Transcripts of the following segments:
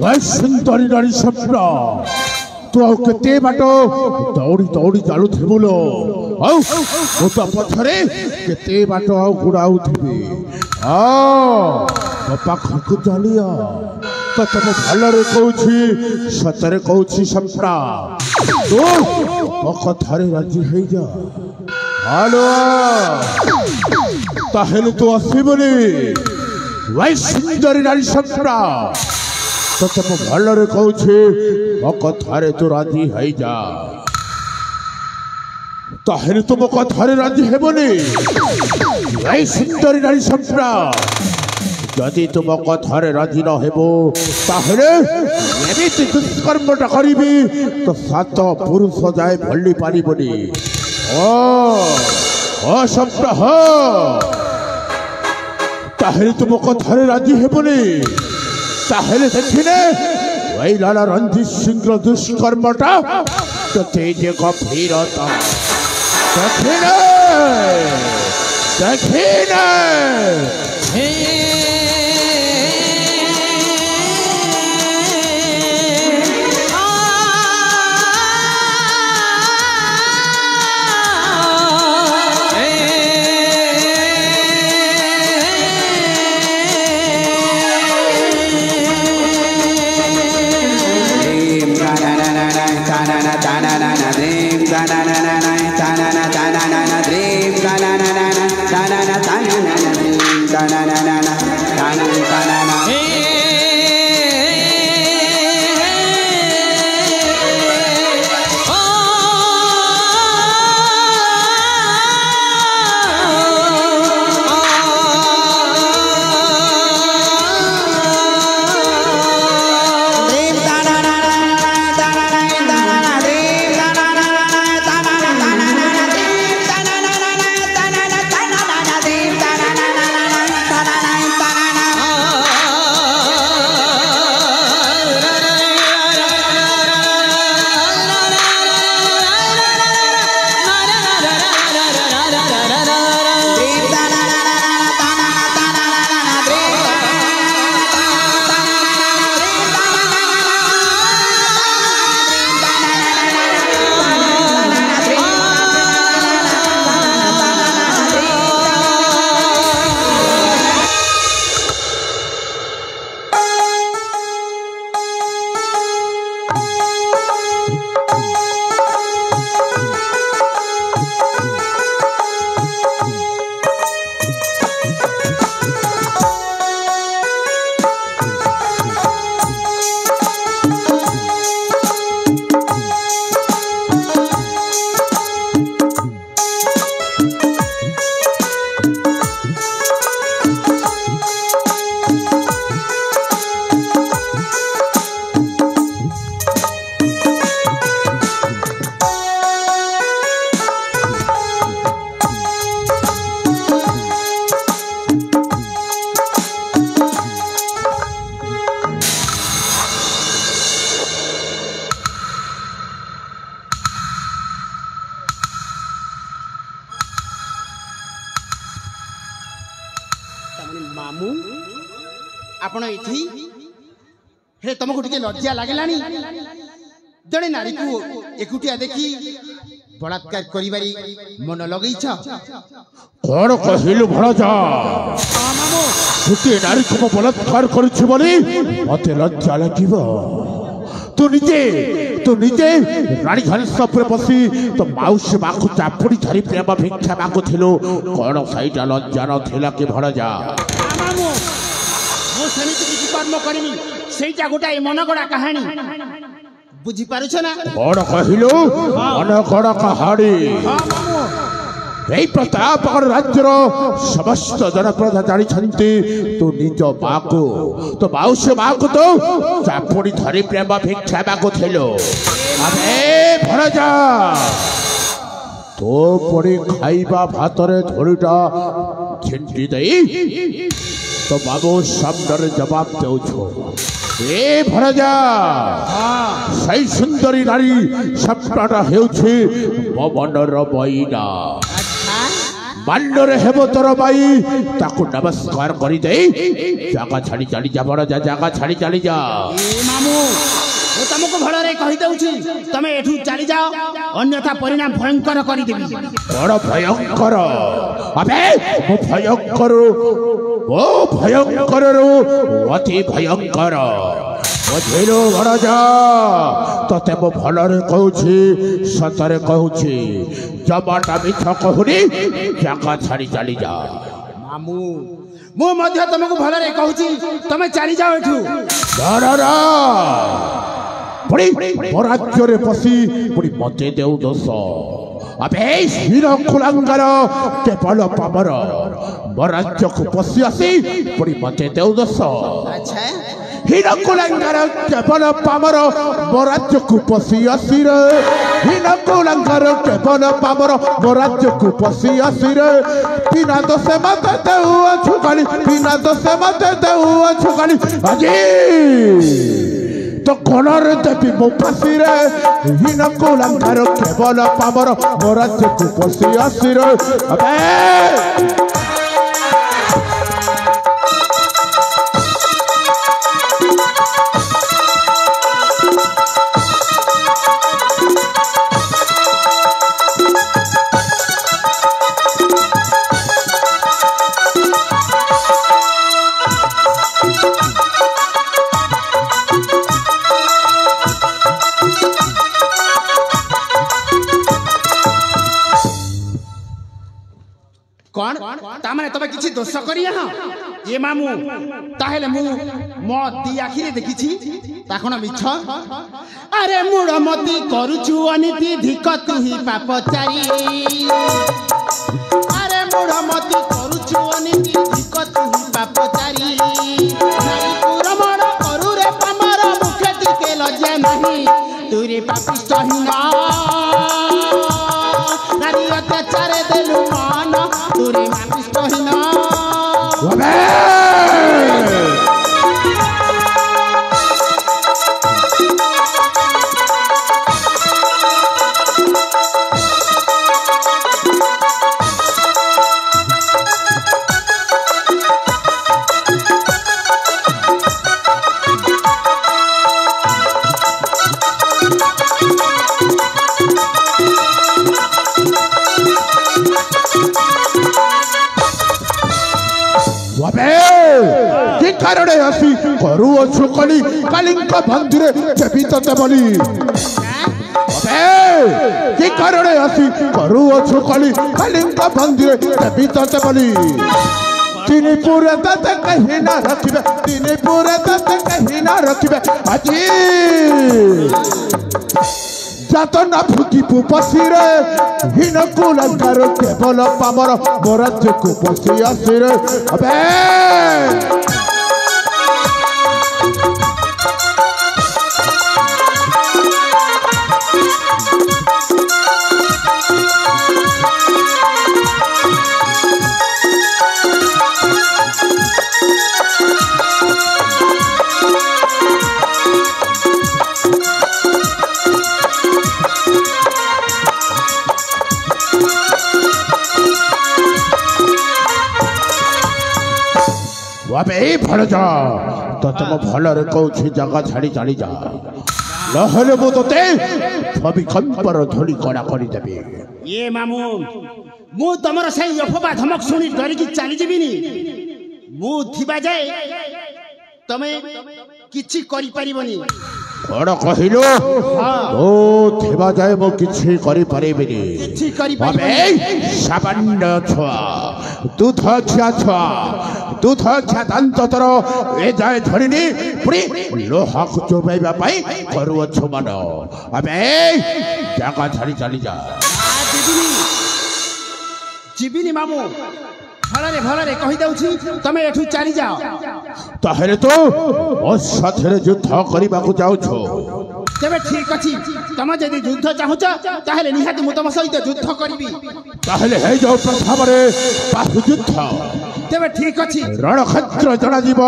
सुंदरी नारी स्वप्न तू आते बाट दौड़ी दौड़ी चलुबू लो पथरे केते बाट गुड़ाऊ थी पाखक चलिया तो तुम भलरे कहूँ सतरे कहूँ स्वप्ना तू मो कथारे राजी हो जा हेलो ताहेले तू आसबनी सुंदरी नारी स्वप्ना तो तुम भलरे कहूँ मो कथारे तू राजी हो जा ताहेले तुम कथारे राजी हेबनी सुंदरी नारी स्वप्ना जदि तुम कथारे राजी न हेबो ताहेले एमिति दुष्कर्मटा करिबी तो सात पुरुष जाए भल्ली पारिबनी ओ स्वप्न हो ताहेले तुम कथारे राजी हेबनी ताहेले देखिने वही लाला रणजीत सिंह दुष्कर्मटा तो तेजे गभीरता देखिने देखिने मामू आपण एठी हे तुमको टिके लज्जा लागलानी जड़े नारी को एकुटिया देखी बलात्कार करिबारी मन लगैछ कोन कहिलु भरजा मामू गोटे नारी को बलात्कार करिछु बोली मते लज्जा लागिबो तू निजे रानी घनसपुर बसी तो माउसी माखु चापुड़ी धरी प्रेम भिक्षा मागु थिलो कोन साइटा लज्जा न थिला के भरजा मामू मो समिति की कर्म करिमी सेटा गोटाए मनगड़ा कहानी बुझी पारुछ ना कोन कहिलु मनगड़ा कहानी प्रतापगढ़ राज्यर समस्त जनप्रजा जानी तू निज माँ को तो माउसी माँ को तो चापुड़ी धरी प्रेम भिक्षा मागु थिलो भरजा तो पड़ी खाइबा भातरे थोड़ीटा झिंटी दई तो बाबू सामने जवाब देउछो ए भरजा सही सुंदरी नारी सपनाटा हेउछि पवनर बैना मांडरे हेबो तोर भाई ताकू नमस्कार करी दे जागा छाड़ी चली जा बड़ जा जागा छाड़ी चली जा ए मामू ମୁଁ ତମକୁ ଭଲରେ କହିଦେଉଛି ତମେ ଏଠୁ ଚାଲି ଯାଅ ଅନ୍ୟଥା ପରିଣାମ ଭୟଙ୍କର କରିଦେବି ବଡ଼ ଭୟଙ୍କର ଆବେ ମୁଁ ଭୟଙ୍କରରୁ ଅତି ଭୟଙ୍କର ବୁଝିଲୁ ବଡ଼ ଯା ତତେ ମୁଁ ଭଲରେ କହୁଛି ସତରେ କହୁଛି ଜମାଟା ମିଛ କହୁନି ଜାଗା ଛାଡ଼ି ଚାଲି ଯା ମାମୁ ମୁଁ ମଧ୍ୟ ତମକୁ ଭଲରେ କହୁଛି ତମେ ଚାଲି ଯାଅ ଏଠୁ पुरी राज्य पशि पुरी मते देऊ दोष अबे हीर कुलंगर केवल पामर मो राज्य को पशि आसी पुरी मते देऊ दोष हीर कुलंगर केवल पामर मो राज्य को पशि आसी रे हीर कुलंगर केवल पामर मो राज्य को पशि आसी रे बिना दोष मते देऊ छुगाली बिना दोष मते देऊ छुगाली अजी तो कलर देवी मो फाशी रे हीन कुलंगर केवल पामर मो राज्य को पशि आसी रे अबे कौन तामने तबे किछि दोष करिया ना ये मामू ताहेले मु मो दी आखिरे देखिछि ताखण मिछ अरे मुड़मती करूछु अनीति धिक तुही पापचारी अरे मुड़मती करूछु अनीति धिक तुही पापचारी नारी पुरमण करू रे पामर मुखे दिके लज्जा नहीं तुरे पापिष्ट हिना नारी अत्याचार देलु मान तुरे पापिष्ट हिना कारण आसी करू अच्छु कली कालिंक बंधुरे चेपित बोली कि कारण आसी करू अच्छु कली कालिंक बंधुरे चेपित बोली तीन पूरे तत कहीं ना रखिबे तीन पूरे तत कहीं ना रखिबे अजी जात ना फुकी पुपसी रे हीन कुलंगर केवल पामर मो राज्य को पशि आसी रे अबे भड़ जा तो तुम भलरे कौछि जगह छाड़ी चली जा नहले मु तोते भूमिकंपर धूली कड़ा करी देबी ये मामू मु तमर सही अफवा धमक सुनी डरी की चली जीविनी मु थिबा जाए तमे किछि करि परिबनी कौन कहलो ओ थिबा जाए मो किछि करि परिबनी किछि करि परिबनी सामान्य छुआ दूध छुआ छुआ दूध छुआ दांत तर ए जाए धरिनी पुरी लोहा को चोबाइबा पाई करू अच्छो मन अबे जागा छाड़ी चली जा जीविनी मामू भलरे भलरे कहि दउछि तमे एठु चली जाओ ताहेले तो ओ साथरे युद्ध करिबा को जाउ छो तबे ठीक अछि तमे जदि युद्ध चाहूछ ताहेले निहाती मु तम सहित युद्ध करबी ताहेले हे जाउ प्रथमरे बाहु युद्ध तबे ठीक अछि रणक्षेत्र जणा जीव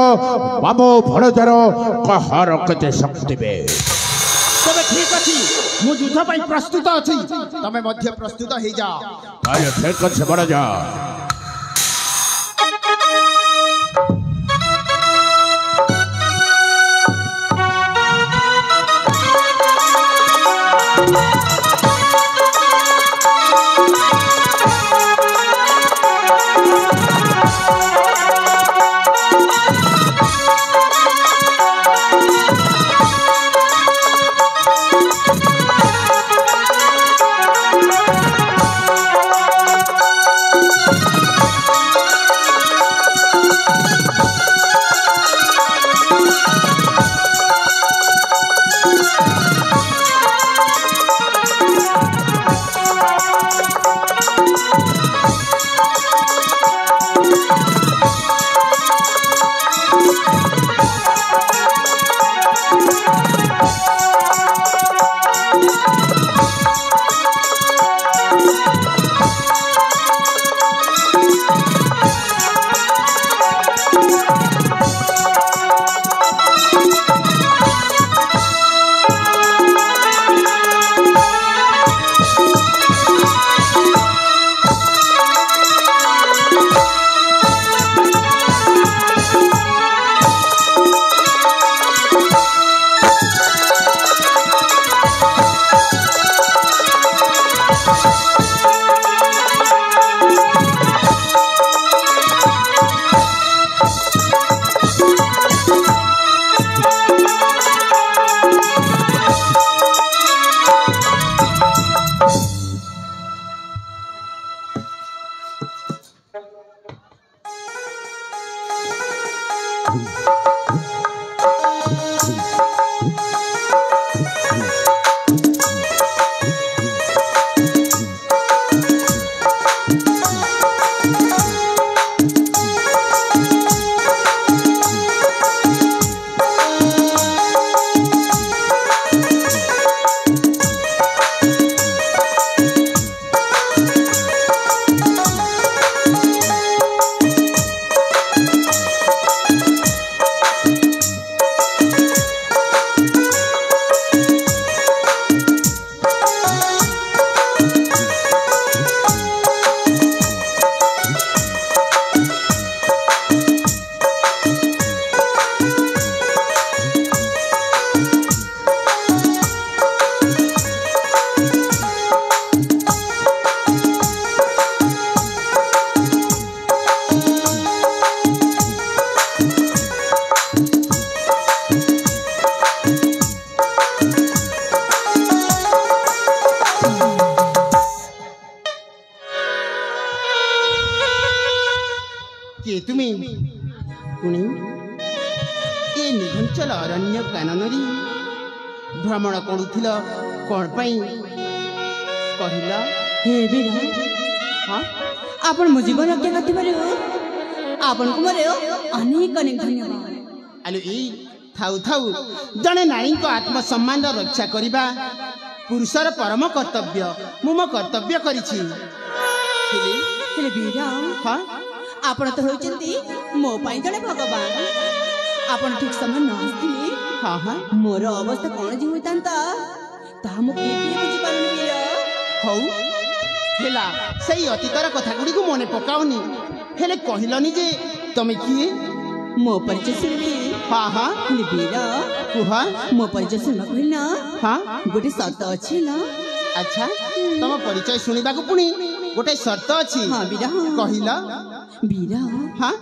मामो भड़जार कहार कते शक्ति बे तबे ठीक अछि मु युद्ध पाई प्रस्तुत अछि तमे मध्य प्रस्तुत हे जा ताले ठीक अछि बड़ा जा किए तुम्हें पुणी ये निघंचल अरण्य काननरी भ्रमण करुथिल कौन पाई कहला हे वीर हाँ आपण मो जीवन रक्षा करथिबारे आपण को मोरे अनेक अनेक धन्यवाद आलो ई थाउ थाउ जने नारी को आत्मसम्मान रक्षा करिबा पुरुषर परम कर्तव्य मु मो कर्तव्य करिछि हेले वीर हाँ आपण तो होइचंती मो पाई जने भगवान आपण ठीक समय न आस्थिले हाँ हाँ मोर अवस्था कोन जी होइतांता ता मु केबे बुझी पारुनी वीर हौ हेला सही अतीतर कथा गुडी को मने पकाउनी हेले कहिलनी जे तमे किए मो परिचय सुनबी हाँ हाँ हेले वीर कुहा मो परिचय सुनबा कहिना हाँ गोटे सत अछि ना अच्छा तम परिचय सुनिबा को पुणी गोटे शर्त अछि हाँ वीर हाँ कहिला वीर हाँ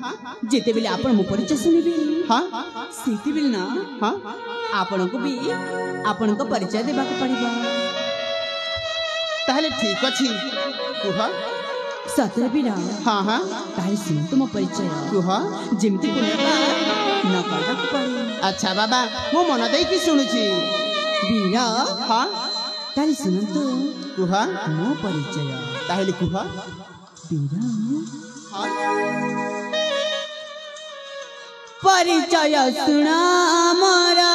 जेते बेले आपण मो परिचय सुनिबी हाँ सेते बेले ना हाँ आपण को भी आपण को परिचय देबा को पड़िबा ताहले ठीक अछि कुहा सतरे वीर हाँ हाँ ताई सुन तुम परिचय कुहा जेमती पुनर्बा न करबा को पड़े अच्छा बाबा मो मन देई की सुनुछि वीर हाँ ताई सुन तो कुहा मो परिचय ताहले कुहा वीर हाँ परिचय सुना मोरा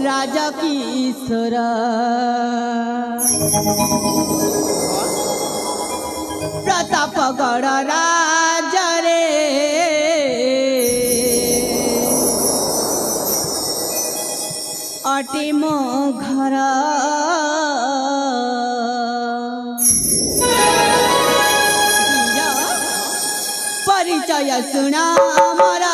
राजा किशोर प्रतापगढ़ राजा रे अटे मो घर परिचय सुना मोरा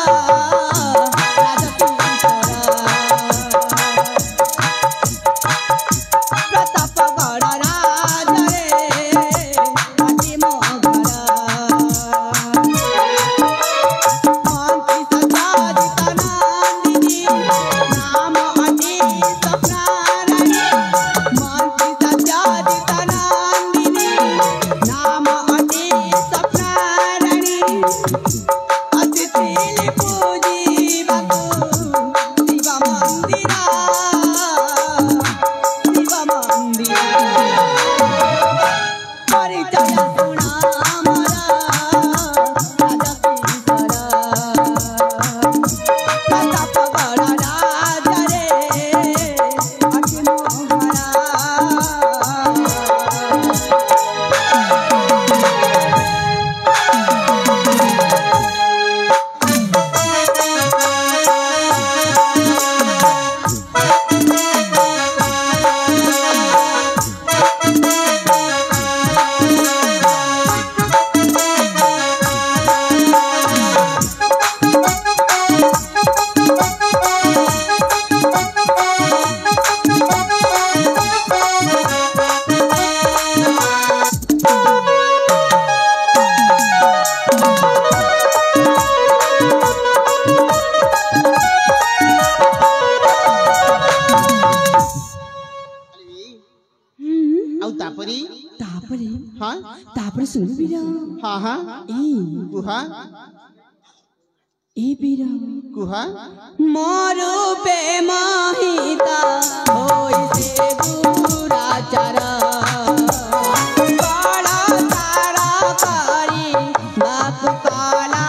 हाँ हाँ कुहा ए बीरा कुहा मोरो पे महिता होई से दुराचार काला तारा कारी बाप काला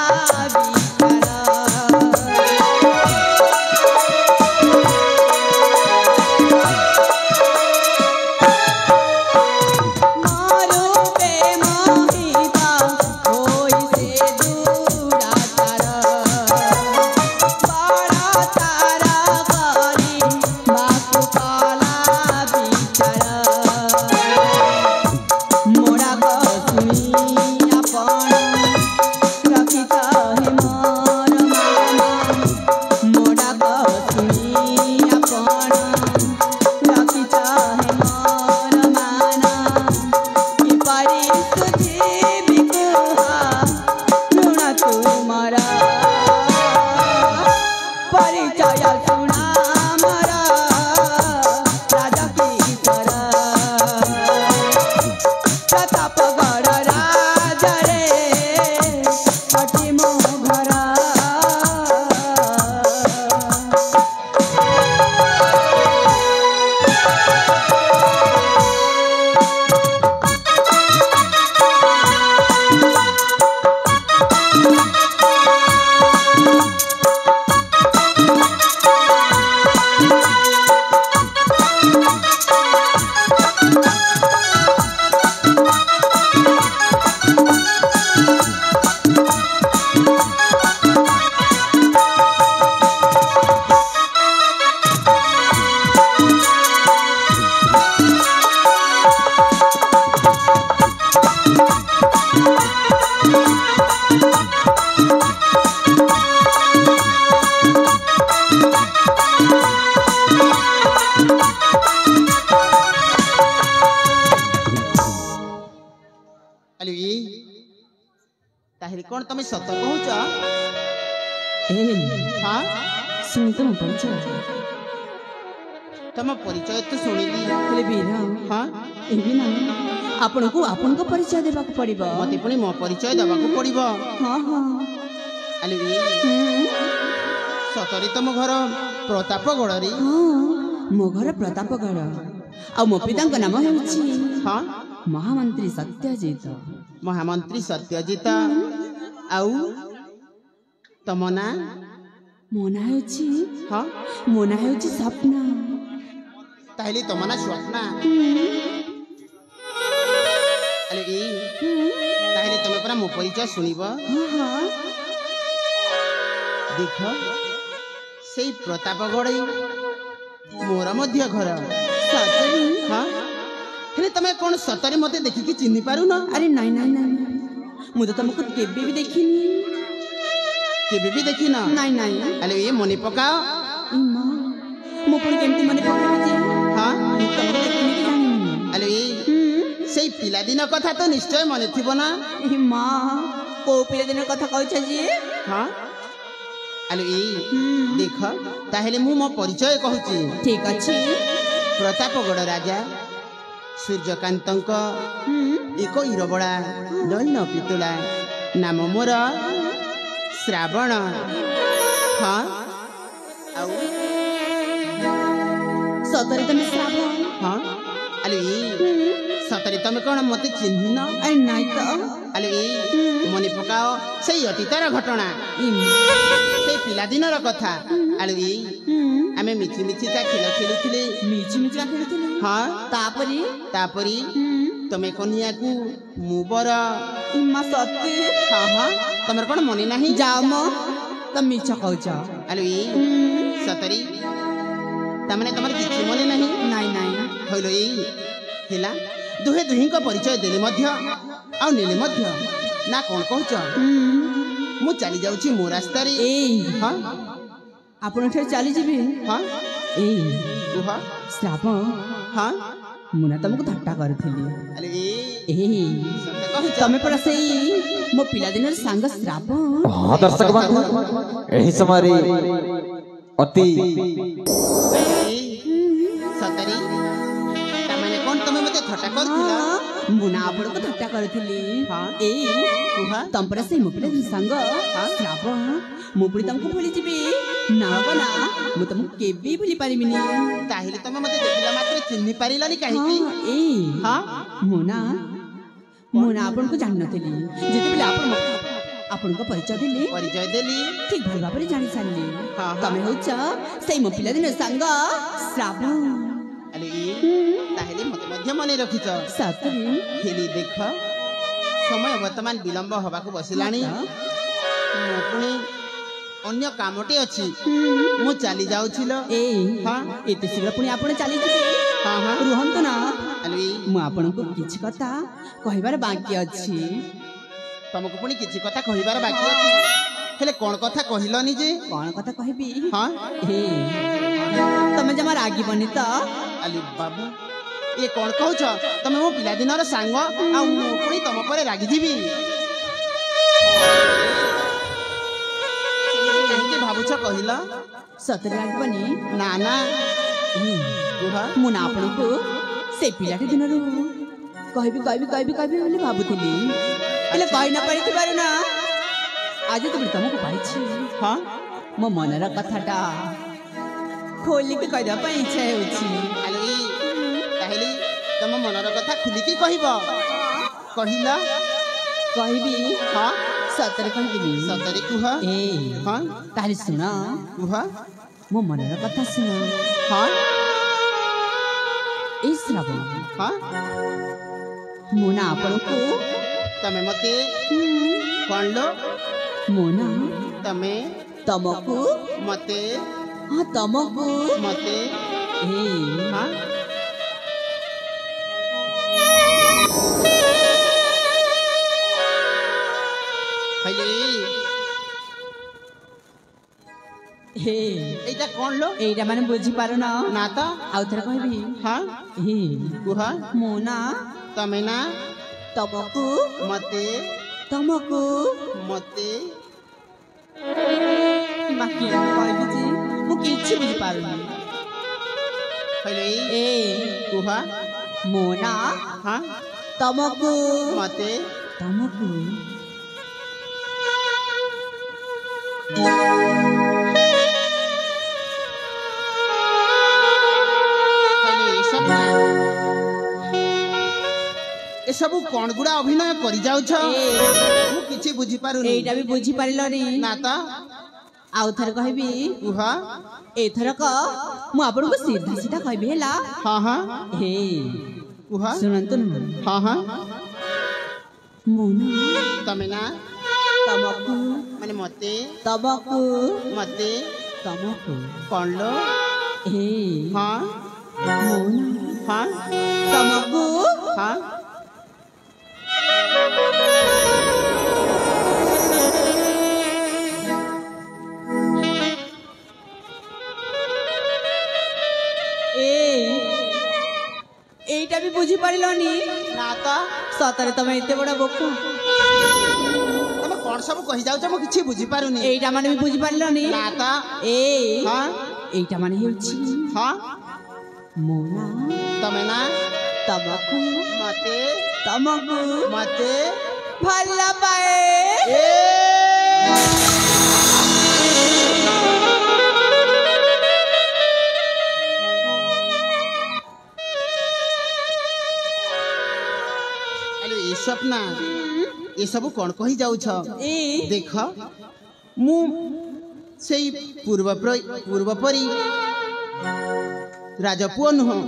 कौन तुम सत कहूच हाँ सुन तुम परिचय तुम परिचय तो शुणिली हेले बीरा हाँ एबी ना आपन को परिचय देबा को पड़िबो मते पुनी मो परिचय देबा को पड़िबो हाँ हाँ अली सतरी तुम घर प्रतापगढ़ रे हाँ मो घर प्रतापगढ़ आ मो पितांक नाम हेउची हाँ महामंत्री सत्यजित महामंत्री सत्यजित आउ तम ना मोना हेउची हाँ मोना हेउची सपना ताहले तम ना स्वप्ना अले ई ताहले तमे परा मो परिचय सुनिबो हाँ देख सेई प्रतापगढ़ ମୋର ମଧ୍ୟ ଘର। ସତରେ? ହଁ ହେଲେ ତମେ କଣ ସତରେ ମତେ ଦେଖିକି ଚିହ୍ନି ପାରୁନ? ଆରେ ନାଇଁ ନାଇଁ ନାଇଁ ମୁଁ ତ ତମକୁ କେବେ ବି ଦେଖିନି। କେବେ ବି ଦେଖିନ? ନାଇଁ ନାଇଁ। ଆଲେ ଏ ମନେ ପକାଅ। ଏ ମା ମୁଁ ପୁଣି କେମିତି ମନେ ପକେଇବି ଯେ? ହଁ ମୁଁ ତମକୁ ଦେଖିନି କି ଜାଣିନି। ଆଲେ ଏ ସେଇ ପିଲାଦିନ କଥା ତ ନିଶ୍ଚୟ ମନେ ଥିବ ନା? ଏ ମା କୋଉ ପିଲାଦିନର କଥା କହିଛ ଯେ? ହଁ ଆଲେ ଏ ଦେଖ ତାହେଲେ ମୁଁ ମୋ ପରିଚୟ କହୁଛି। ଠିକ ଅଛି। ପ୍ରତାପଗଡ଼ ରାଜା ସୂର୍ଯ୍ୟକାନ୍ତଙ୍କ ଏକ ଇରବଳା ଦୈନ ପିତୁଳା ନାମ ମୋର ଶ୍ରାବଣ। ହଁ ଆଉ ସତରେ ତମେ ଶ୍ରାବଣ? ହଁ ଆଲେ ସତରେ ତମେ କଣ ମତେ ଚିହ୍ନିନ? ଆରେ ନାଇଁ ତ। ଆଲେ ମନେ ପକାଅ ସେଇ ଅତୀତର ଘଟଣା, ସେଇ ପିଲାଦିନର କଥା। ଆଲେ ଆମେ ମିଛି ମିଛିକା ଖେଳ ଖେଳୁଥିଲେ। ମିଛି ମିଛିକା ଖେଳୁଥିଲେ? ହଁ ତାପରେ ତମେ କନିଆକୁ ମୁଁ ବର। ଏ ମା ସତେ? ହଁ ହଁ ତମର କଣ ମନେ ନାହିଁ? ଯାଅ ମ ତମେ ମିଛ କହୁଛ। ଆଲେ ସତରେ ତାମାନେ ତମର କିଛି ମନେ ନାହିଁ? ନାଇଁ ନାଇଁ। ହଇଲ ହେଲା ଦୁହେଁ ଦୁହିଁଙ୍କ ପରିଚୟ ଦେଲେ ମଧ୍ୟ ଆଉ ନେଲେ ମଧ୍ୟ ନା କଣ କହୁଛ? ମୁଁ ଚାଲି ଯାଉଛି ମୋ ରାସ୍ତାରେ। ହଁ ଆପଣ ଏଠାରେ ଚାଲିଯିବେ? ହଁ କୁହ। ଶ୍ରାବଣ ହଁ ମୁଁ ନା ତମକୁ ଥଟ୍ଟା କରିଥିଲି। ଆଲେ ସତ କହୁଛ? ତମେ ପରା ସେଇ ମୋ ପିଲାଦିନର ସାଙ୍ଗ ଶ୍ରାବଣ। ହଁ ଦର୍ଶକ ବନ୍ଧୁ ଏହି ସମୟରେ ଅତି ସତରେ ତାମାନେ କଣ ତମେ ମତେ ଥଟ୍ଟା କରୁଥିଲ? ମୁଁ ନା ଆପଣଙ୍କୁ ଥଟ୍ଟା କରିଥିଲି। କୁହ। ତମ ପରା ସେଇ ମୋ ପିଲାଦିନ ସାଙ୍ଗ ଶ୍ରାବଣ। ମୁଁ ପୁଣି ତମକୁ ଭୁଲିଯିବି ନା ବାବା ନା, ମୁଁ ତମକୁ କେବେ ଭୁଲି ପାରିବିନି। ତାହେଲେ ତମେ ମତେ ଦେଖିଲା ମାତ୍ର ଚିହ୍ନି ପାରିଲନି କାହିଁକି? ମୁଁ ନା ଆପଣଙ୍କୁ ଜାଣିନଥିଲି। ଯେତେବେଳେ ଆପଣଙ୍କ ପରିଚୟ ଦେଲି ଠିକ ଭଲ ଭାବରେ ଜାଣି ସାରିଲି। ତମେ ହଉଛ ସେଇ ମୋ ପିଲାଦିନ ସାଙ୍ଗ ଶ୍ରାବଣ। ତାହେଲେ ମତେ ମଧ୍ୟ ମନେ ରଖିଛ? ସତରେ? ହେଲେ ଦେଖ ସମୟ ବର୍ତ୍ତମାନ ବିଳମ୍ବ ହବାକୁ ବସିଲାଣି। ମୁଁ ପୁଣି ଅନ୍ୟ କାମଟେ ଅଛି, ମୁଁ ଚାଲି ଯାଉছিল। ଏତେ ଶୀଘ୍ର ପୁଣି ଆପଣ ଚାଲିଯିବେ? ରୁହନ୍ତୁ ନା, ମୁଁ ଆପଣଙ୍କୁ କିଛି କଥା କହିବାର ବାକି ଅଛି। ତମକୁ ପୁଣି କିଛି କଥା କହିବାର ବାକି ଅଛି? ହେଲେ କଣ କଥା କହିଲନି ଯେ? କଣ କଥା କହିବି? ହଁ ତମେ ଜମା ରାଗିବନି ତ? ଆଲି ବାବୁ କଣ କହୁଛ? ତମେ ମୋ ପିଲାଦିନର ସାଙ୍ଗ ଆଉ ମୁଁ ପୁଣି ତମ ପରେ ରାଗିଯିବି? କାହିଁକି ଭାବୁଛ କହିଲ? ସତରେ ରାଗିବନି? ନା ନା କୁହ। ମୁଁ ନା ଆପଣଙ୍କୁ ସେ ପିଲାଟି ଦିନରୁ କହିବି ବୋଲି ଭାବୁଥିଲି, ହେଲେ କହି ନ ପାରିଥିବାରୁ ନା ଆଜି ଯେତେବେଳେ ତମକୁ ପାଇଛି ମୋ ମନର କଥାଟା ଖୋଲିକି କହିଦେବା ପାଇଁ ଇଚ୍ଛା ହେଉଛି। ତାହେଲେ ତମ ମନର କଥା ଖୋଲିକି କହିବ? କହିଲ? କହିବି। ସତରେ କହିବି? ସତରେ କୁହ। ତାହେଲେ ଶୁଣ, କୁହ। ମୋ ମନର କଥା ଶୁଣ। ଏଇ ଶ୍ରାବଣ, ମୁଁ ନା ଆପଣଙ୍କୁ ତମେ ମତେ କଣ? ମୁଁ ନା ତମେ ତମକୁ ମତେ ତମକୁ ମତେ এইটা କଣ লো? এইটা ମାନେ ବୁଝିପାରୁନ ନା ତ? ଆଉ ଥରେ କହିବି? କୁହ। ମୁଁ ନା ତମେ ନା ତମକୁ ମତେ ତମକୁ ମତେ କହିବି ଯେ ମୁଁ କିଛି ବୁଝିପାରୁନି। କୁହ। ମୁଁ ନା ତମକୁ ମତେ ତମକୁ ଏସବୁ କଣ ଗୁଡା ଅଭିନୟ କରି ଯାଉଛ? ମୁଁ କିଛି ବୁଝିପାରୁନି। ଏଇଟା ବି ବୁଝିପାରିଲନି? ନା ତ? ଆଉ ଥରେ କହିବି? କୁହ। ଏଥରକ ମୁଁ ଆପଣଙ୍କୁ ସିଧା ସିଧା କହିବି ହେଲା? କୁହ। ଶୁଣନ୍ତୁ ନା। ମୁଁ ନା ତମେ ନା ତମକୁ ମାନେ ମତେ ତମକୁ ମତେ ତମକୁ କଣ लो? ए हाँ मोना हाँ तमको हाँ এইটা भी বুঝি পারিলনি না তো সତରେ ତମେ ଏତେ ବଡ଼ ବୋକା ତମେ କଣ ସବୁ କହି ଯାଉଛ ମୁଁ କିଛି ବୁଝିପାରୁନି। এইটা ମାନେ ବି ବୁଝି ପାରିଲନି ନା ତ ଏ ହଁ এইটা ମାନେ ହେଉଛି ହଁ ମୋ ନା ତମେ ନା ତମକୁ ମତେ ତମକୁ ଭଲ ଏ ପାଏ ଏ ସ୍ୱପ୍ନା ଏସବୁ କଣ କହି ଯାଉଛ? ଏ ଦେଖ ମୁଁ ସେଇ ପୂର୍ବ ପରି ରାଜପୁଅ ନୁହଁ।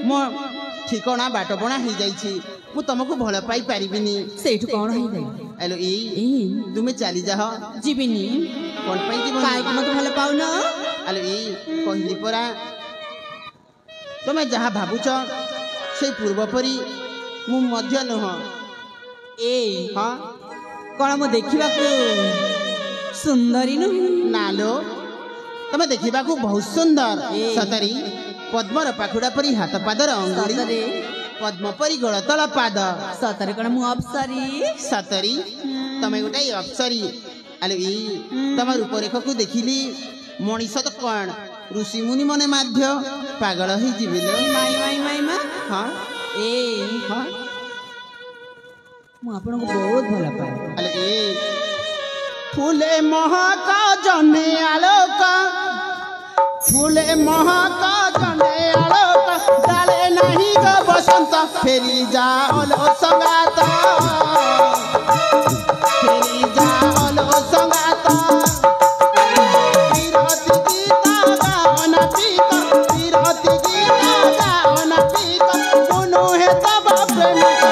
ମୋ ଠିକଣା ବାଟବଣା ହେଇଯାଇଛି। ମୁଁ ତମକୁ ଭଲ ପାଇ ପାରିବିନି। ସେଇଠୁ କଣ ହେଇଗଲା ଆଲୋ ଏ ତୁମେ ଚାଲି ଯାଅ। ଯିବିନି କଣ ପାଇଁ ଯିବ? କାହିଁକି ମତେ ଭଲ ପାଉନ ଆଲୋ କହିଲି ପରା ତମେ ଯାହା ଭାବୁଛ ସେଇ ପୂର୍ବ ପରି ମୁଁ ମଧ୍ୟ ନୁହଁ। ଏ ହଁ କଣ ମୁଁ ଦେଖିବାକୁ ସୁନ୍ଦରୀ ନୁହେଁ ନାଲୋ ତମେ ଦେଖିବାକୁ ବହୁତ ସୁନ୍ଦର। ସତରୀ ପଦ୍ମର ପାଖୁଡା ପରି ହାତ ପାଦର ଅଙ୍ଗୁଳି, ସତରେ ପଦ୍ମ ପରି ଗୋଳତଳ ପାଦ। ସତରେ କଣ ମୁଁ ଅପ୍ସରୀ ସତରୀ ତମେ ଗୋଟେ ଅପ୍ସରୀ। ଆଲୋ ତମ ରୂପରେଖକୁ ଦେଖିଲି ମଣିଷ ତ କଣ ଋଷିମୁନି ମନେ ମଧ୍ୟ ପାଗଳ ହେଇଯିବେ। ମାଇ ମାଇ ମାଇ ମା ହଁ ଏ ହଁ ମୁଁ ଆପଣଙ୍କୁ ବହୁତ ଭଲ ପାଏ। ଆଲୋ ଫୁଲେ ମହକ ଜହ୍ନେ ଆଲୋକ, ଫୁଲେ ମହକ ଜହ୍ନେ ଆଲୋକ, ଡାଳେ ନାହିଁ ଗ ବସନ୍ତ ଫେରି ଯାଅ ସଙ୍ଗାତ, ଫେରି ଯାଅ ସଙ୍ଗାତ। ବିରତି ଗୀତ ଗାଓ ନା ପିକ, ବିରତି ଗୀତ ଗାଓ ନା ପିକ, ମୁଁ ନୁହେଁ ତବ ପ୍ରେମିକ।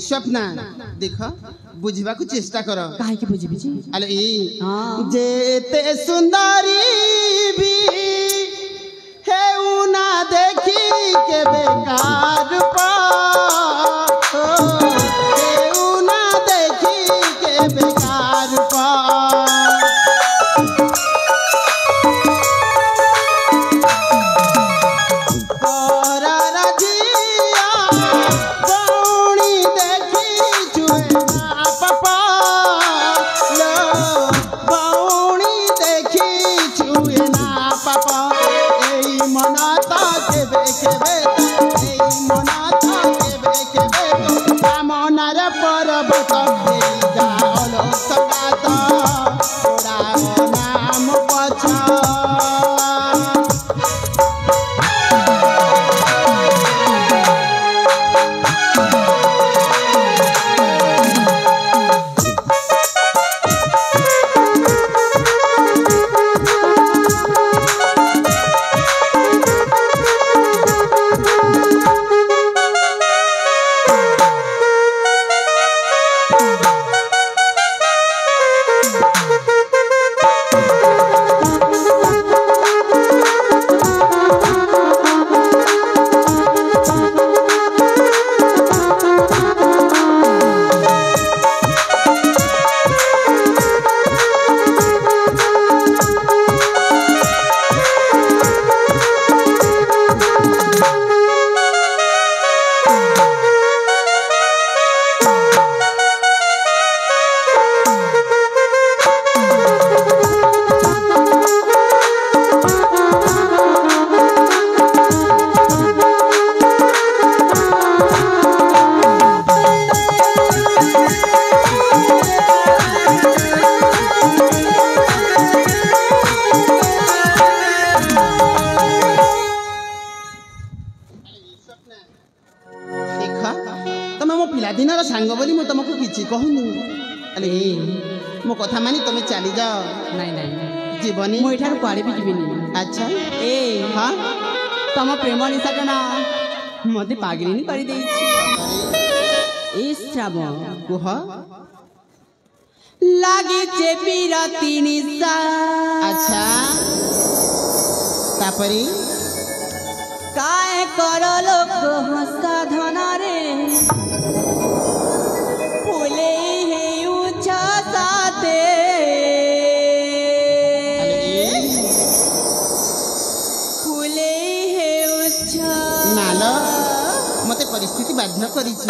स्वप्ना देख बुझाकू चेष्टा कर। काहे बुझी आलो हाँ। जेते सुंदरी भी हेउ ना देखी के बेकार हेउ ना देखी के बेकार मन ଆରେ ମୋ କଥା ମାନି ତମେ ଚାଲି ଯାଅ ନାଇଁ ନାଇଁ ଯିବନି ମୁଁ ଏଠାରୁ କୁଆଡ଼େ ବି ଯିବିନି ଆଚ୍ଛା ଏ ହଁ ତମ ପ୍ରେମ ନିଶାଟା ନା ମତେ ପାଗଳିନୀ କରିଦେଇଛି ଏ ଶ୍ରାବଣ କୁହ ଲାଗିছে ବିରତି ନିଶା ଆଚ୍ଛା ତାପରେ କାଏ କର ଲୋକ ହସା ଧନରେ ଫୁଲେ ହେଉଛ ସାତେ ଫୁଲେ ହେଉଛ ନାଲ ମତେ ପରିସ୍ଥିତି ବାଧ୍ୟ କରିଛି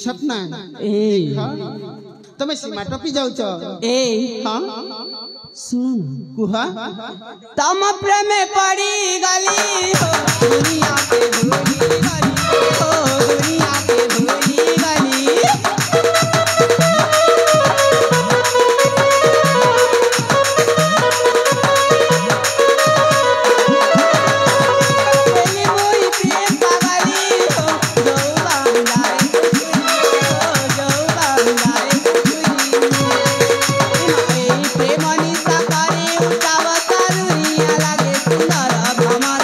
ସ୍ୱପ୍ନା ତମେ ସୀମା ଟପି ଯାଉଛ ହଁ ଶୁଣ କୁହ ତମ ପ୍ରେମେ ପଡ଼ି ଗଲି ହୋ ଦୁନିଆ କେ ଭୁଲି ଗଲି ହୋ ଦୁନିଆ କେ ଭୁଲି ଗଲି प्रेम निशा करे उठाव सारुनिया लागे सुंदर भ्रमर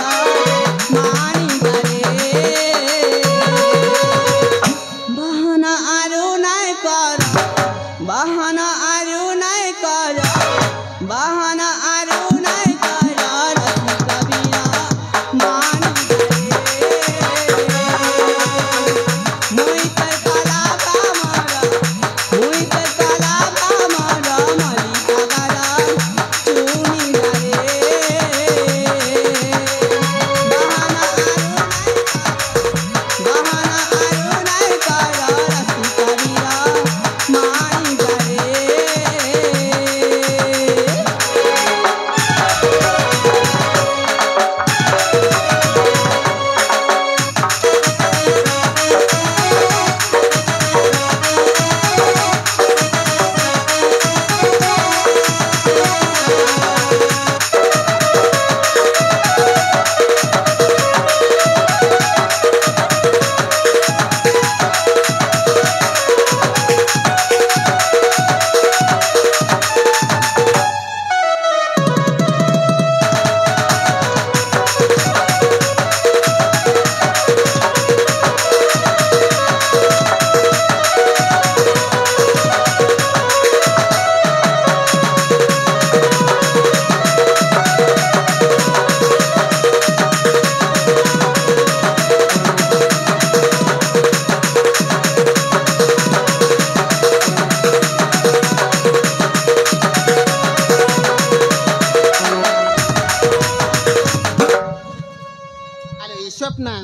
स्वप्ना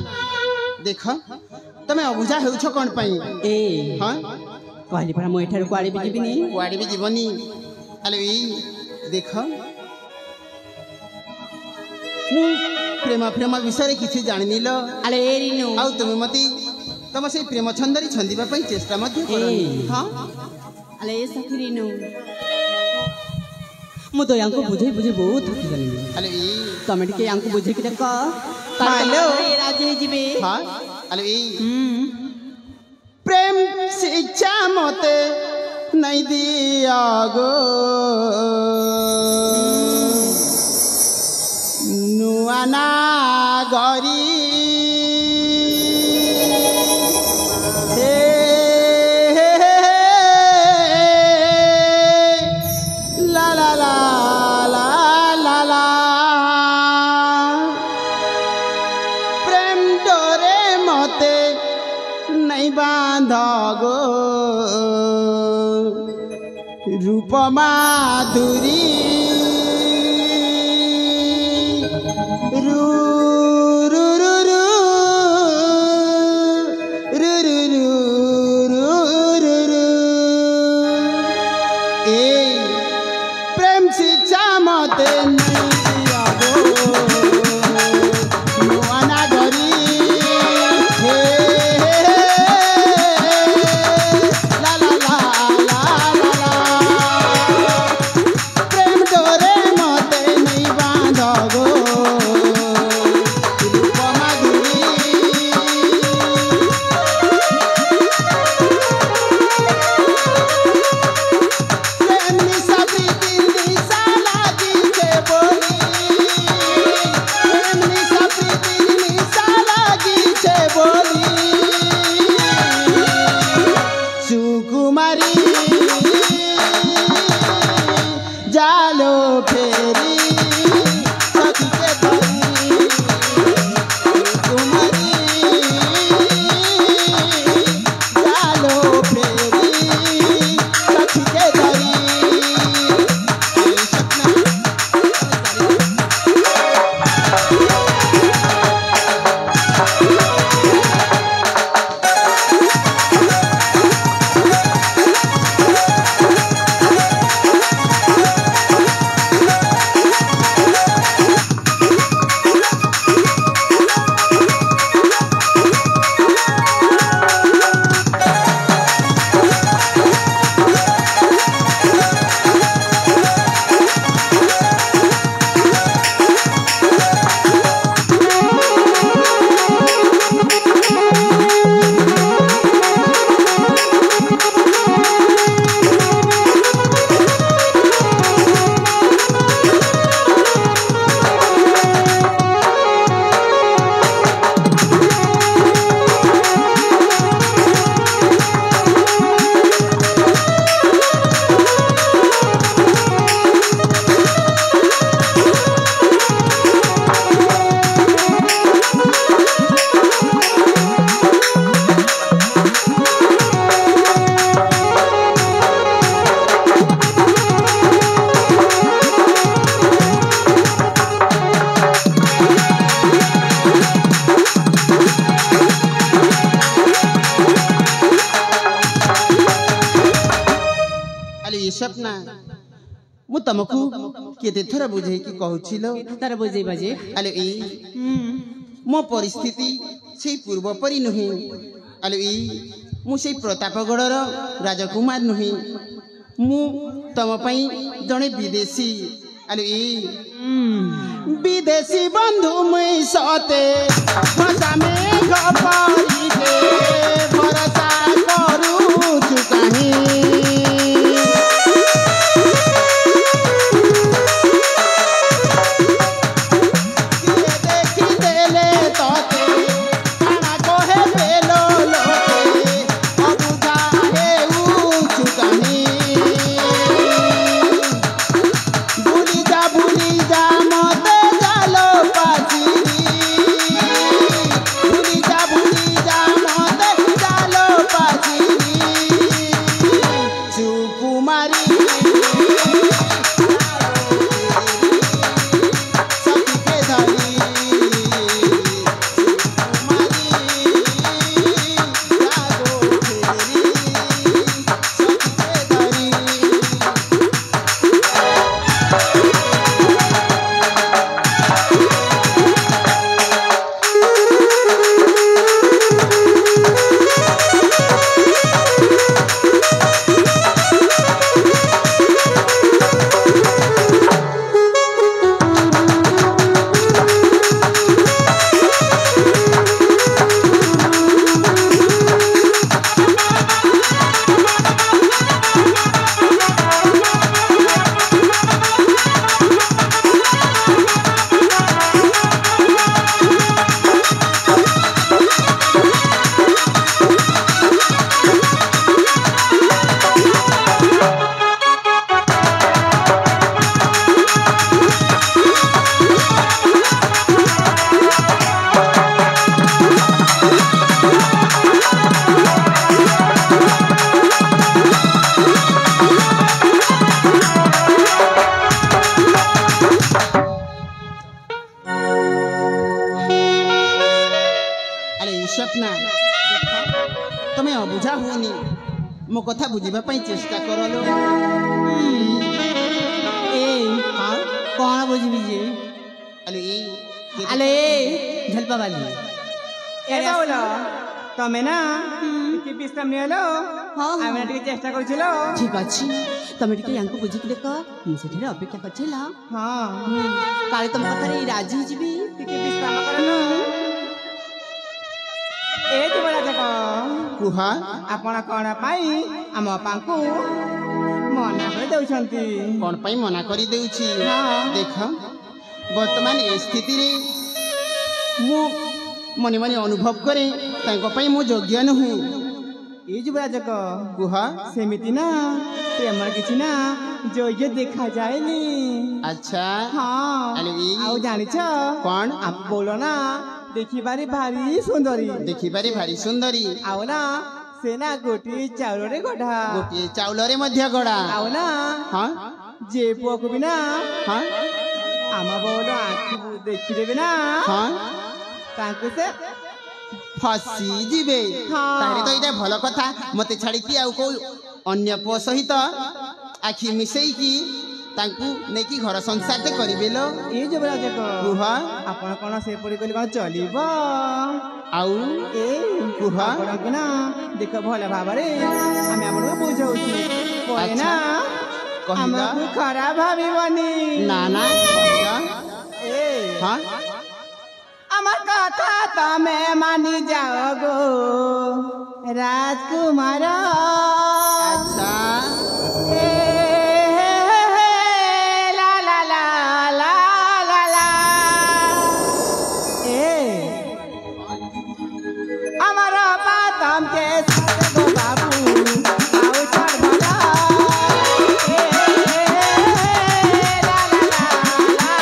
देख तमे अबुझा हेउछ कोन पई ए हां कहली परा मो एठार कुआडे भी जीविनी कुआडी भी जीवनी आले ई देख मु प्रेम विषय किसी जानिनी लो अरे ए रिनु आउ तुमे मती तम से प्रेम छंदरी छंदिबा पई चेष्टा मध्य करनी हां अरे ए सखी रिनु मु तो यांको बुझे बहुत थकी गली आले ई तमे टिके यांको बुझे कि देख हेलो राजी हे जिबे हां आले ई प्रेम शिक्षा मते नहीं दिया गो नुआना गरी हे ला ला ला ला ला ला प्रेम डोरे मते नहीं बांध गो रूप माधुरी रू रू रू रू रू रू रू रू रू ए प्रेम शिक्षा मते नहीं दिया गो नुआना गरी हे ला ला ला ला ला ला प्रेम डोरे मते नहीं बांध गो रूप माधुरी प्रेम निशा प्रीति निशा लागी के बोली प्रेम निशा प्रीति निशा लागी के बोली सुकुमारी जालो फेरी सखी के धरी सुकुमारी जालो फेरी सखी के धरी ए सपना आले ये सपना मु तमकू केते थरा बुझे कि कहउछिलो तार बुझे बजे आले ई मो परिस्थिति से पूर्व परि नही आले ई मु से प्रतापगढ़र राजकुमार नही मु तम पई जणे विदेशी आले ई विदेशी बंधु मुई सते भाषा में गपारी के भरोसा करू चुकाही भूली जा मते जालो पाचिरी स्वप्ना तुम्हें अबुझा होनी मो कथा बुझा चेष्टा कर लो हाँ कौन बुझी जे अले झलपा वाली तमें ना विश्राम नहीं हेलो आम चेष्टा कर ठीक अच्छे तुम टे बुझिक देख मुझे अपेक्षा कर हाँ काले तुम कथा राजी जी विश्राम कर कुह आपण कौन आम बापा को मना कर दौरान कौन पाई मना कर देउछि देख वर्तमान ए स्थिति रे मु मने मने अनुभव करे तांको पाई मु योग्य नहु ये युवराजक कुह सेमिति ना प्रेम किछि ना योग्य देखा जाएनी अच्छा हाँ आउ जानी कौन आप बोलो ना देखी बारी भारी सुंदरी देखिबारे भारी सुंदरी आउ ना सेना गोटी चाउल रे गढ़ा गोटी चाउल रे मध्य गड़ा आउ ना हाँ जे पुआ को भी ना हाँ आम बोलो आँख देखी देवे ना हाँ तांको से फसी जीवे हाँ। तारे तो इटा भल कथा मते छाड़ी की आउ को अन्य पुओ सहित आखि मिसेई की तांकू नेकी घर संसार ते करिवे लो ये युवराजक कुह आपण कौन से पड़ी कली कौन चलिब आउ ए कुह आपनको ना देख भल भाव आम आपको बुझाऊँ पड़े ना कहिला आमको खराब भाविबनी ना ना ए हाँ আমার কথা তুমি মানি যাও গো রাজকুমার अच्छा এ লা লা লা লা লা লা এ আমার বাতাম কে সাথে গো বাবু আউ ছাড় ভলা এ লা লা লা লা লা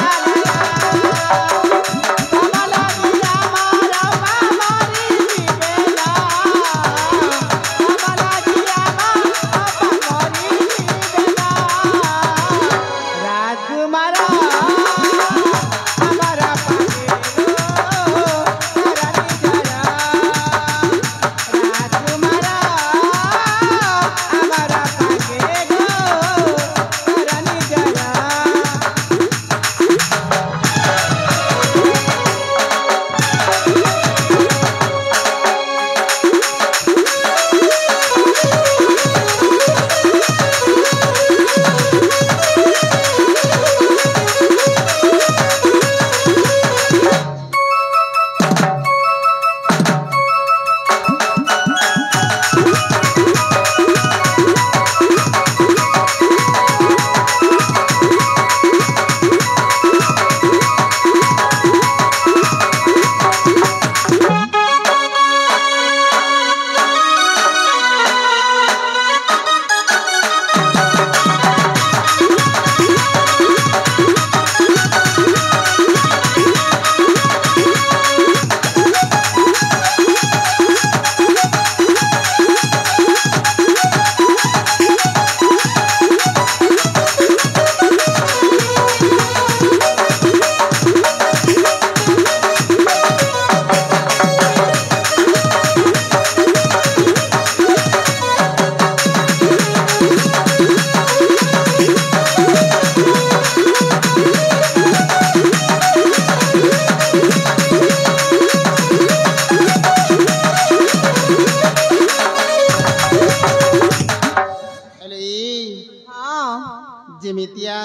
जेमितिया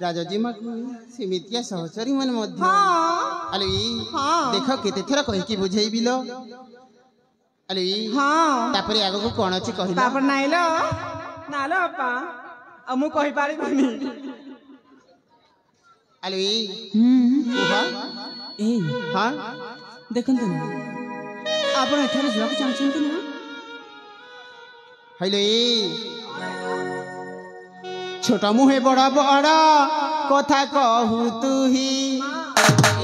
राजाजी माकू सेमितिया सहचरी मन मध्य अले देख केते थरा कहि की बुझेई बिलो अले हाँ तापरे आगो को कोन अछि कहिला तापर नाइलो नालो अपा अमु कहि पारि बनी अले ହୁଁ ଏ हां ଦେଖନ୍ତୁ ଆପଣ ଏଠାରେ ଯିବାକୁ ଚାହୁଁଛନ୍ତି ନା हैले छोट मुहे बड़ा बड़ा कथा कहू तुही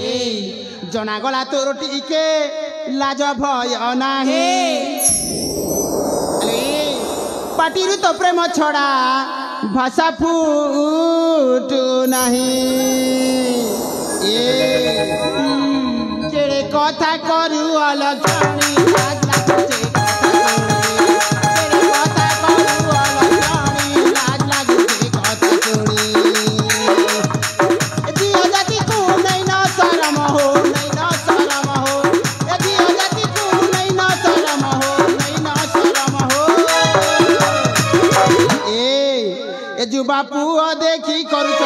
ए जना गला तोर टिके लाज भय नाही अरे पाटिरु तो प्रेम छड़ा भाषा फूटू नाही ए केड़े কথা করু অলক্ষণী লাজ লাগুছে কথা করু অলক্ষণী লাজ লাগুছে কথা শুনি জিও জাতি কু নাই না শরম হো নাই না শরম হো জিও জাতি কু নাই না শরম হো নাই না শরম হো এ যুবা পুଅ দেখি କରୁଛ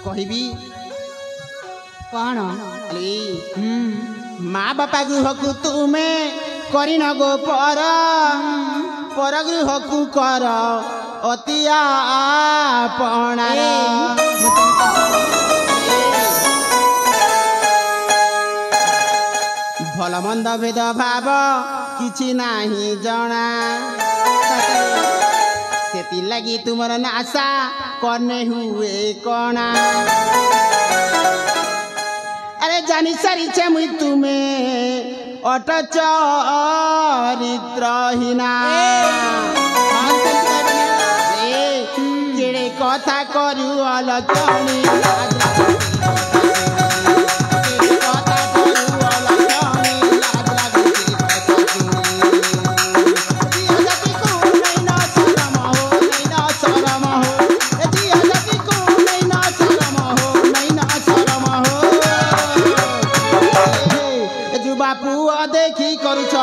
କହିବି କଣ ଆରେ ମା ବାପା ଗୃହକୁ ତୁମେ କରିନ ଗୋ ପର ଗୃହକୁ କର ଅତି ଆପଣାର ଭଲ ମନ୍ଦ ଭେଦ ଭାବ କିଛି ନାହିଁ ଜଣା ସେଥିଲାଗି ତୁମର ନାଶା କନେ ହୁଏ କଣା अरे जानी सारी मुई तुमे अट चरित्रहीना केड़े कथा करू अलक्षणी पुआ देखी करुछ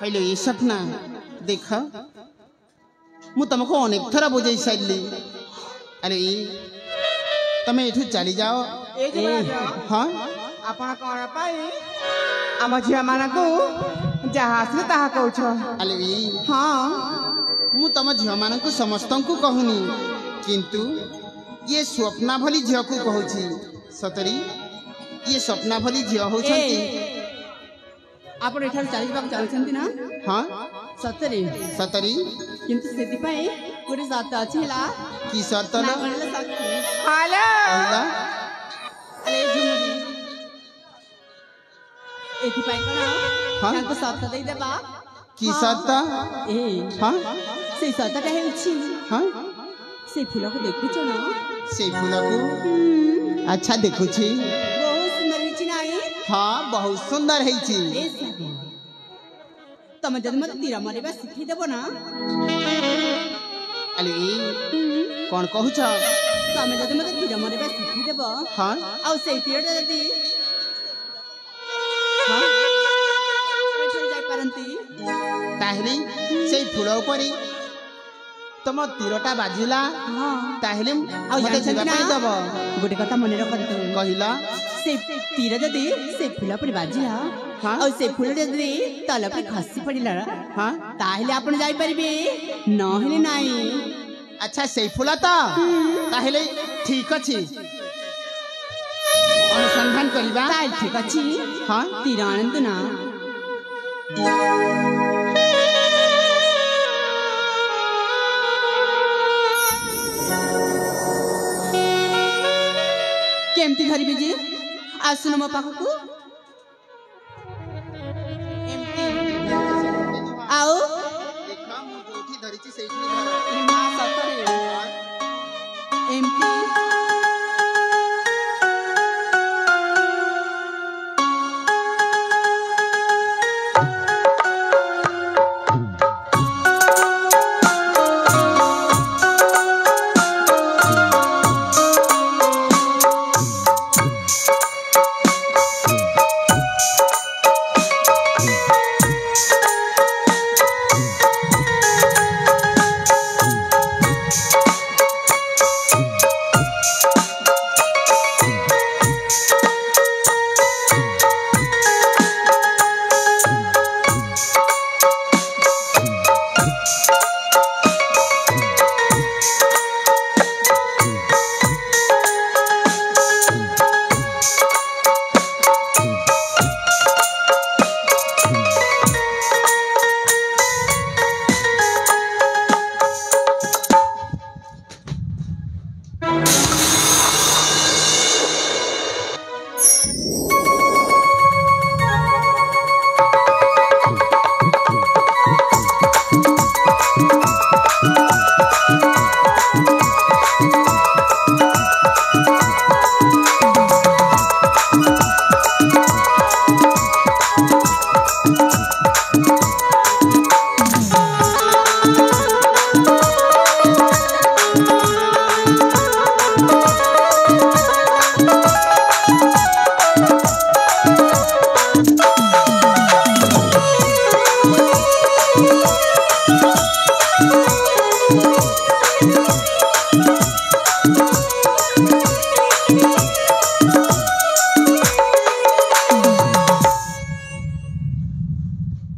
हेलो ये सपना देख मु तुमको अनेक थर बुझे सारी अरे तुम ये चली जाओ हाँ ଆପଣ କଣ ପାଇଁ ଆମ ଝିଅମାନଙ୍କୁ ଯାହା ଆସିଲେ ତାହା କହୁଛ अरे ହଁ मु तुम झील मान समस्त को कहूनी किंतु ये स्वप्ना भली झील को कहूँ सतरी ये स्वप्ना भली झील होती ଆପଣ ଏଠାରୁ ଚାଲିଯିବାକୁ ଚାହୁଁଛନ୍ତି ନା हाँ ସତରେ सतरी କିନ୍ତୁ ସେଥିପାଇଁ ଗୋଟେ ସର୍ତ୍ତ ଅଛି ହେଲା की शर्त ନା କହିଲେ ସାକ୍ଷୀ ହ୍ୟାଲୋ कहला ଆରେ ଝୁମୁରି ଏଥିପାଇଁ କଣ ହଁ? ତାଙ୍କୁ ସର୍ତ୍ତ ଦେଇଦେବା की शर्त ଏ हाँ ସେଇ ସର୍ତ୍ତଟା ହେଉଛି हाँ ସେଇ ଫୁଲକୁ ଦେଖୁଛ ନା से फूल को अच्छा देखुची ବହୁତ ସୁନ୍ଦର ହେଇଛି ନାଇଁ हाँ बहुत सुंदर है ଏ ସବୁ ତମେ ଯଦି ମତେ ତୀର ମାରିବା ଶିଖେଇଦେବ ନା अरे कौन कहूछ ତମେ ଯଦି ମତେ ତୀର ମାରିବା ଶିଖିଦେବ ହଁ ଆଉ ସେଇ ତୀରଟା ଯଦି ହଁ ଏଠାରୁ ଯାଇପାରନ୍ତି ତାହେଲେ ସେଇ ଫୁଲ ଉପରେ ତମ ତୀରଟା ବାଜିଲା ହଁ ତାହେଲେ ଆଉ ମତେ ଜାଣିଛନ୍ତି ଯିବା ନା ପାଇଁ ଦବ ଗୋଟେ କଥା ମନେ ରଖନ୍ତୁ କହିଲ ସେ ତୀର ଯଦି ସେ ଫୁଲ ଉପରେ ବାଜିଲା ହଁ। ଆଉ ସେ ଫୁଲ ଯଦି ତଳ ଉପରେ ଖସି ପଡ଼ିଲା ହଁ ତାହେଲେ ଆପଣ ଯାଇପାରିବେ ନହେଲେ ନାହିଁ ଆଚ୍ଛା ସେଇ ଫୁଲ ତ ତାହେଲେ ଠିକ ଅଛି ଅନୁସନ୍ଧାନ କରିବା ତାହେଲେ ଠିକ ଅଛି ହଁ ତୀର ଆଣନ୍ତୁ ନା କେମିତି ଧରିବି ଯେ ଆସୁନ ମୋ ପାଖକୁ ଆଉ ଦେଖ ମୁଁ ଯୋଉଠି ଧରିଛି ସେଇଠି ଧର। ସତରେ ଏମିତି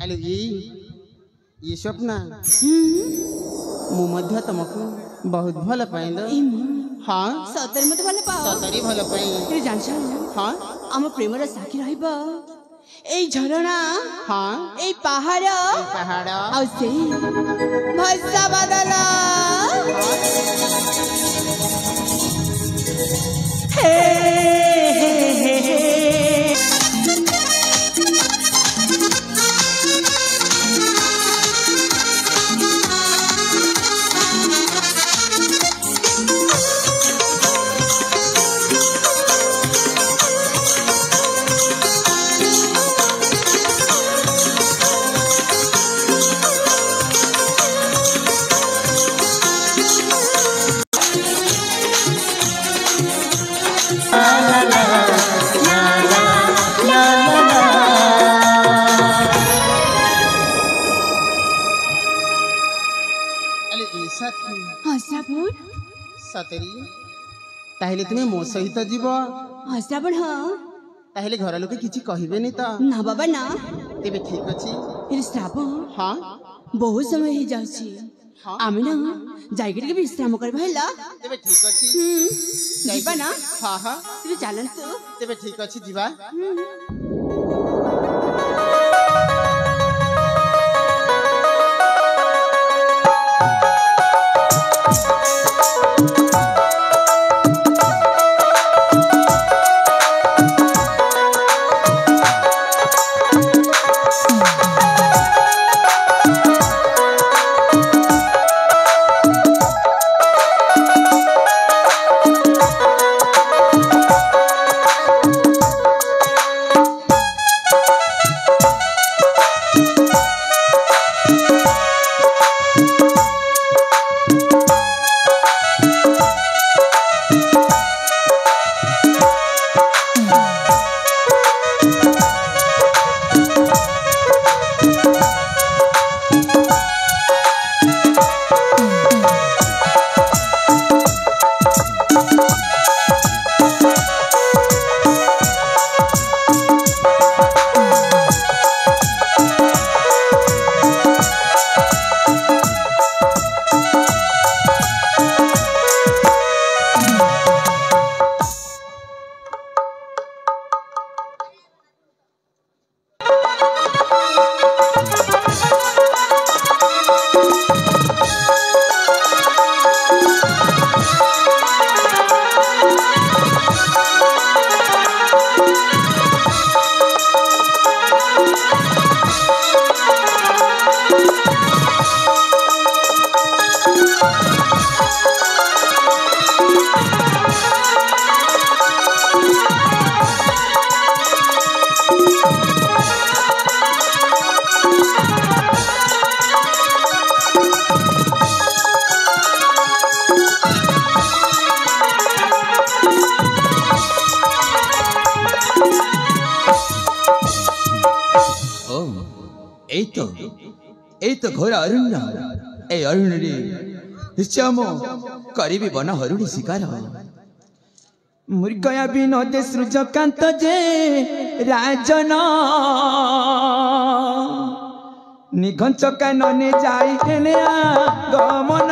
ଆଲୋ ଇଏ ସ୍ୱପ୍ନା ମୁଁ ମଧ୍ୟ ତମକୁ ବହୁତ ଭଲ ପାଇଲ ହଁ ସତରେ ମତେ ଭଲ ପାଅ ସତରେ ଭଲ ପାଇ ଏ ଜାଣିଛ ହଁ ଆମ ପ୍ରେମର ସାକ୍ଷୀ ରହିବ ଏଇ ଝରଣା ହଁ ଏଇ ପାହାଡ଼ ପାହାଡ଼ ଆଉ ସେଇ ଭସା ବାଦଲ ହେ ହେ ହେ ହେ ଆଲୋ ଇଏ ସାଥୀ ଶ୍ରାବଣ ସତରେ ତାହେଲେ ତୁମେ ମୋ ସହିତ ଯିବ ଶ୍ରାବଣ ହଁ ତାହେଲେ ଘର ଲୋକେ କିଛି କହିବେନି ତ ନା ବାବା ନା ତେବେ ଠିକ ଅଛି ହେଲେ ଶ୍ରାବଣ ହଁ ବହୁତ ସମୟ ହେଇଯାଉଛି ହଁ ଆମେ ନା ଯାଇକି ଟିକେ ବିଶ୍ରାମ କରିବା ହେଲା ତେବେ ଠିକ ଅଛି ଯିବା ନା ହଁ ହଁ ତେବେ ଚାଲନ୍ତୁ ତେବେ ଠିକ ଅଛି ଯିବା तो घोर अरण्य ए अरण्य निश्चय मो करीबी बन हरुणी शिकार मुर्गया विनोद सृजकांत जे राजन निघंच कानने जाई हेले गमन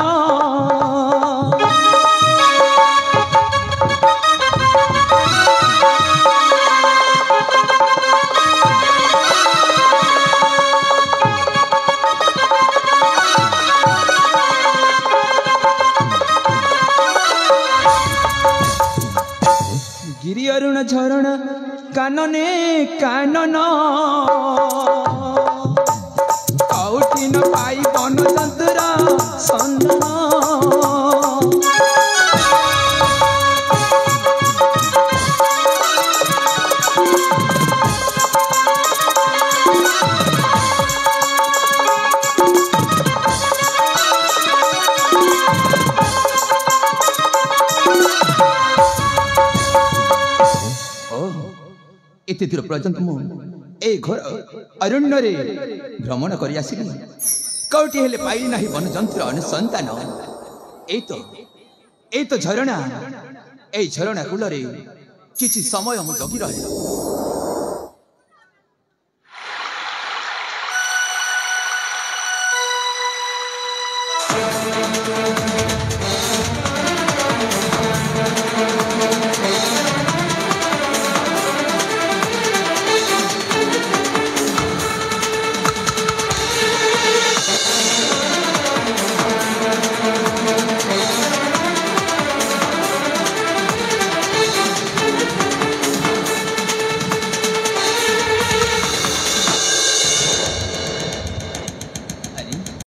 गिरी अरुण झरण कानने कानन कौटी न पाई बन जंतुर सन्नन एते दूर पर्यंत मु ए घोर अरण्य रे भ्रमण करि आसिली कौटी हेले पाइली नाही वन जंतुर अनुसंतान ए तो झरणा ए झरणा कूल रे किछि समय मु जगी रहे